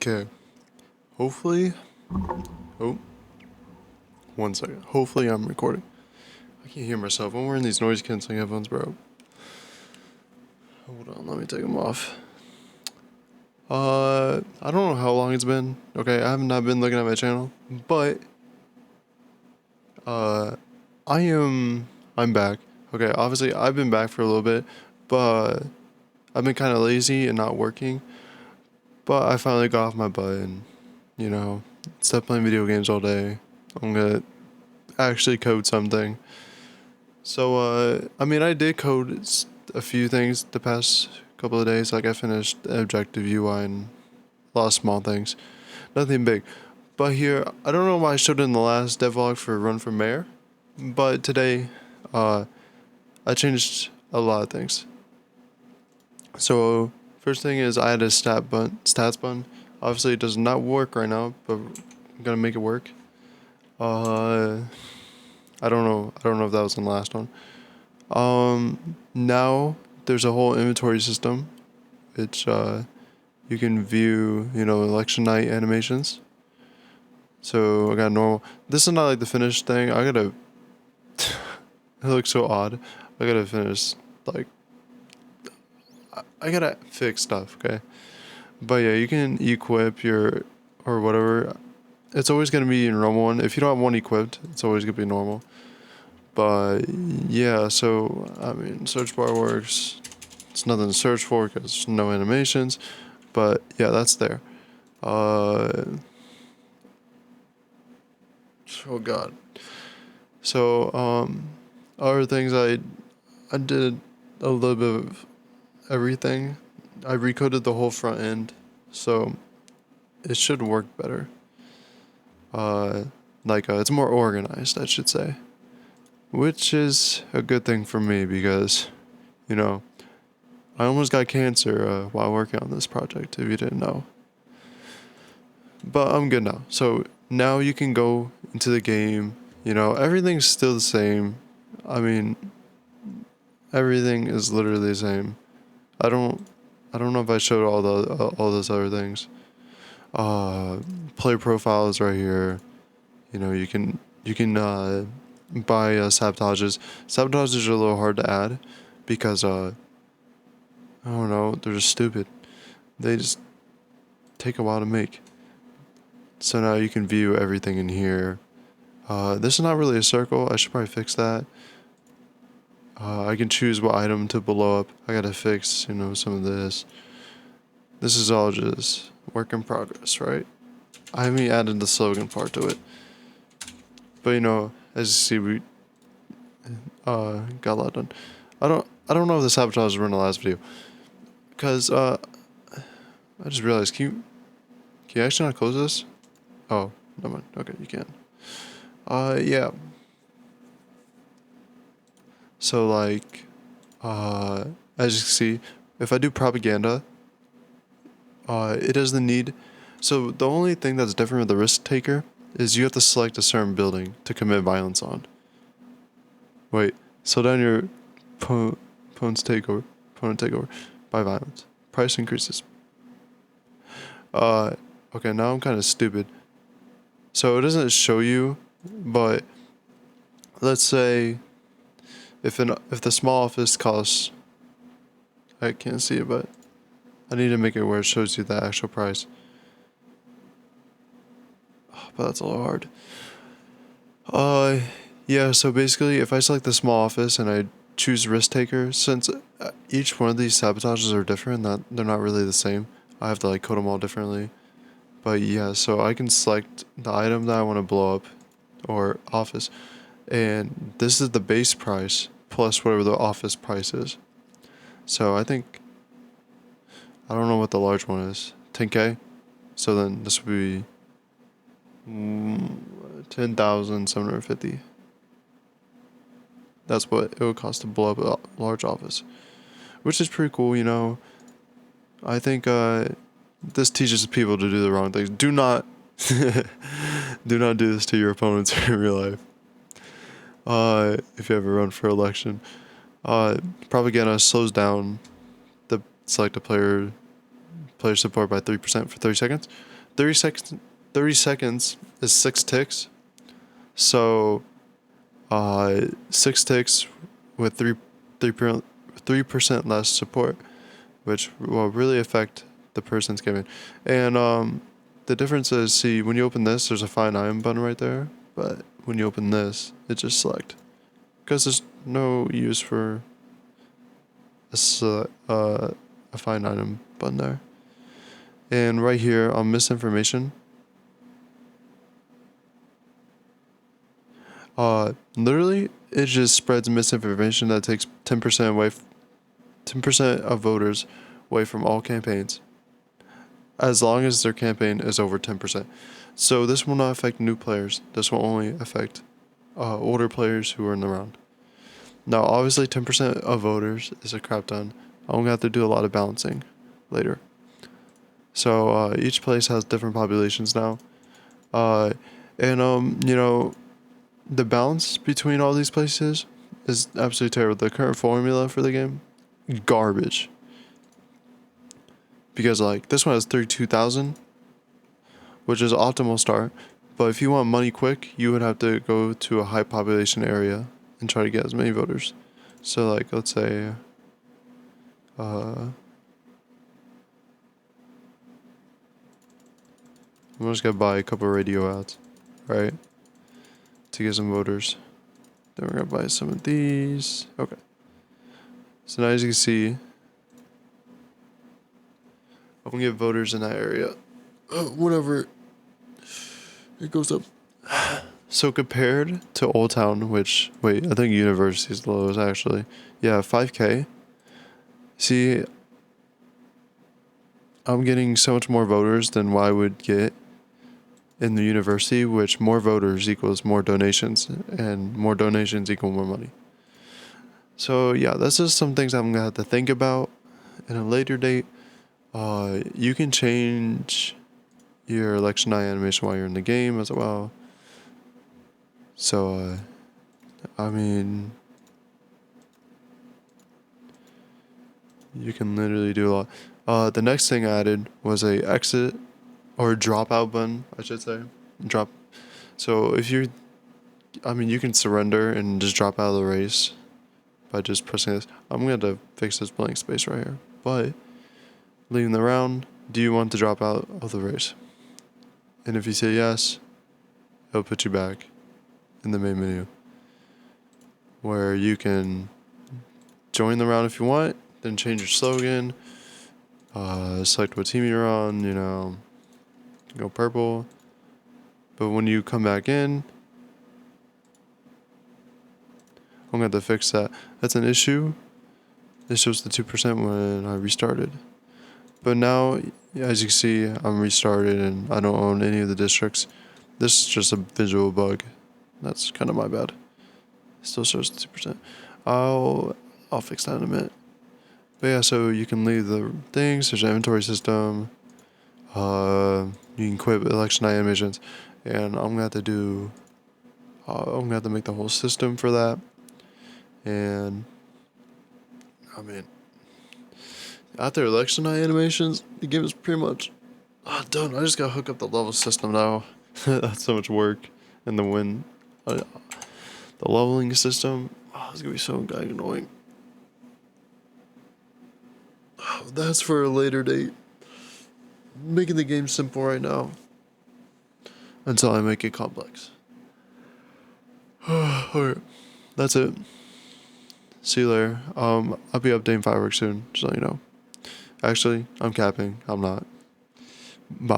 Okay. Hopefully. Oh, one second. Hopefully I'm recording. I can't hear myself. I'm wearing these noise canceling headphones, bro. Hold on, let me take them off. I don't know how long it's been. Okay, I have not been looking at my channel, but uh, I'm back. Okay, obviously I've been back for a little bit, but I've been kind of lazy and not working. But I finally got off my butt and, instead of playing video games all day, I'm gonna actually code something. So, I did code a few things the past couple of days. Like, I finished Objective UI and a lot of small things. Nothing big. But here, I don't know why I showed it in the last devlog for Run for Mayor, but today, uh, I changed a lot of things. So, first thing is I had a stats button. Obviously, it does not work right now, but I'm gonna make it work. Uh, I don't know. I don't know if that was in the last one. Now there's a whole inventory system. It's you can view, election night animations. So I got normal. This is not like the finished thing. I gotta. It looks so odd. I gotta finish. Like, I gotta fix stuff. Okay. But yeah, you can equip your or whatever. It's always gonna be in normal one. If you don't have one equipped, it's always gonna be normal. But yeah, so search bar works. It's nothing to search for because no animations. But yeah, that's there. Oh god. So other things I did a little bit of everything. I recoded the whole front end, so it should work better. Uh, it's more organized, I should say, which is a good thing for me because, you know, I almost got cancer while working on this project, if you didn't know. But I'm good now. So now you can go into the game. Everything's still the same. I mean, everything is literally the same. I don't, I don't know if I showed all those other things. Player profile is right here. You can buy sabotages. Sabotages are a little hard to add because I don't know, they're just stupid. They just take a while to make. So now you can view everything in here. This is not really a circle. I should probably fix that. I can choose what item to blow up. I gotta fix, some of this. This is all just work in progress, right? I haven't added the slogan part to it. But as you see, we got a lot done. I don't know if the sabotage were in the last video. Cause I just realized, can you actually not close this? Oh, never mind. Okay, you can. Yeah. So as you can see, if I do propaganda, it doesn't need. So the only thing that's different with the risk taker is you have to select a certain building to commit violence on. Wait, slow down your opponent's takeover. Opponent takeover by violence. Price increases. Okay, now I'm kind of stupid. So it doesn't show you, but let's say if the small office costs, I can't see it, but I need to make it where it shows you the actual price. Oh, but that's a little hard. Yeah. So basically, if I select the small office and I choose risk taker, since each one of these sabotages are different, that they're not really the same. I have to code them all differently. But yeah, so I can select the item that I want to blow up, or office, and this is the base price plus whatever the office price is. So I think, I don't know what the large one is, 10K. So then this would be 10,750. That's what it would cost to blow up a large office, which is pretty cool. I think this teaches people to do the wrong things. Do not, do not do this to your opponents in real life. If you ever run for election, propaganda slows down the selected player support by 3% for 30 seconds. 30 seconds. 30 seconds is 6 ticks. So, 6 ticks with 3% less support, which will really affect the person's gaming. And the difference is, see, when you open this, there's a find item button right there, but when you open this, it just select, because there's no use for a find item button there. And right here on misinformation, literally it just spreads misinformation that takes 10% away, 10% of voters away from all campaigns, as long as their campaign is over 10%. So this will not affect new players. This will only affect older players who are in the round. Now, obviously, 10% of voters is a crap ton. I'm gonna have to do a lot of balancing later. So each place has different populations now, and the balance between all these places is absolutely terrible. The current formula for the game, garbage. Because like this one has 32,000, which is optimal start. But if you want money quick, you would have to go to a high population area and try to get as many voters. So like, let's say, I'm just gonna buy a couple of radio ads, right? To get some voters. Then we're gonna buy some of these. Okay. So now as you can see, I'm gonna get voters in that area. Whenever it goes up. So compared to Old Town, which, wait, I think University is the lowest actually. Yeah, 5K. See, I'm getting so much more voters than what I would get in the university, which more voters equals more donations, and more donations equal more money. So yeah, that's just some things I'm gonna have to think about in a later date. You can change your election night animation while you're in the game as well. So, I mean, you can literally do a lot. The next thing I added was a exit or dropout button, I should say. Drop. So if you can surrender and just drop out of the race by just pressing this. I'm going to fix this blank space right here. But leaving the round, do you want to drop out of the race? And if you say yes, it'll put you back in the main menu, where you can join the round if you want, then change your slogan, select what team you're on, go purple. But when you come back in, I'm going to have to fix that. That's an issue. It shows the 2% when I restarted. But now, as you can see, I'm restarted and I don't own any of the districts. This is just a visual bug. That's kind of my bad. Still shows 2%. I'll fix that in a minute. But yeah, so you can leave the things. There's an inventory system. You can quit election night animations, and I'm gonna have to do. I'm gonna have to make the whole system for that. And I mean, after election night animations, the game is pretty much done. I just gotta hook up the level system now. That's so much work, and the leveling system. It's gonna be so annoying. That's for a later date. Making the game simple right now until I make it complex. Alright, that's it. See you later. I'll be updating fireworks soon, just so you know. Actually, I'm capping. I'm not. Bye.